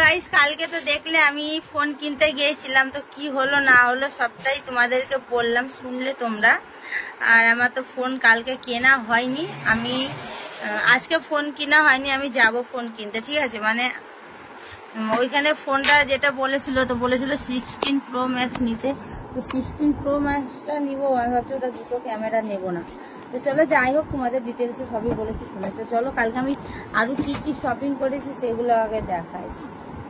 Guys, কালকে তো দেখলে আমি ফোন কিনতে গিয়েছিলাম, তো কি হলো না হলো সবটাই তোমাদেরকে বললাম, শুনলে তোমরা। আর আমার তো ফোন কালকে কেনা হয়নি, আমি আজকে ফোন কিনা হয়নি, আমি যাব ফোন কিনতে, ঠিক আছে। মানে ওইখানে ফোনটা যেটা বলেছিল, তো বলেছিল 16 Pro Max নিতে, তো 16 Pro Maxটা নিবো। আমি ভাবছি ওটা দুটো ক্যামেরা নেবো না। তো চলো, যাই হোক, তোমাদের ডিটেলসে সবই বলেছি, শুনেছো। চলো, কালকে আমি আরো কি কি শপিং করেছি সেগুলো আগে দেখাই।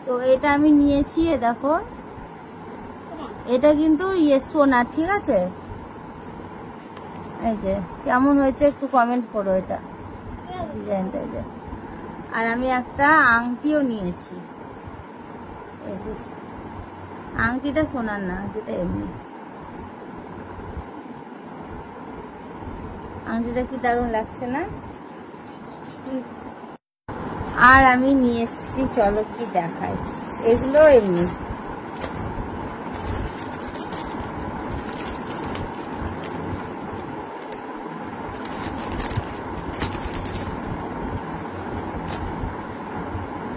তো এটা আমি নিয়েছি, দেখো, এটা কিন্তু সোনা, ঠিক আছে। এই যে কেমন হয়েছে একটু কমেন্ট করো, এটা ডিজাইনটা। এই যে, আর আমি একটা আংটিও নিয়েছি। এই যে আংটিটা সোনার না, আংটিটা এমনি। আংটিটা কি দারুণ লাগছে না? আর আমি নিয়ে এসছি, চলো কি দেখাই, এগুলো এমনি।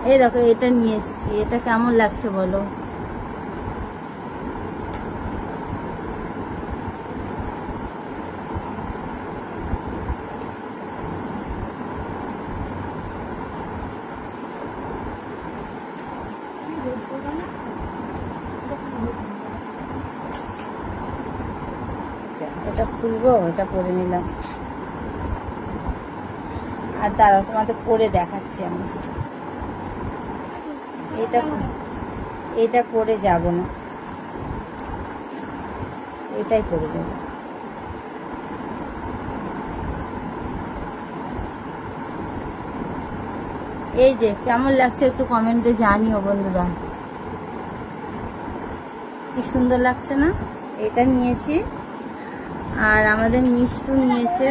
এই দেখো, এটা নিয়ে এসছি, এটা কেমন লাগছে বলো? এটা খুলবো, এটা পরে নিলাম। আর দাঁড়াও, তোমাদের পরে দেখাচ্ছি আমি। এটা পরে যাব না, এটাই পরে যাব। এই যে কেমন লাগছে একটু কমেন্টে জানিও বন্ধুরা, কি সুন্দর লাগছে না? এটা নিয়েছি। আর আমাদের মিষ্টু নিয়েছে,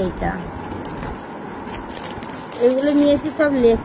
এইটা। এগুলো নিয়েছি সব লেখ।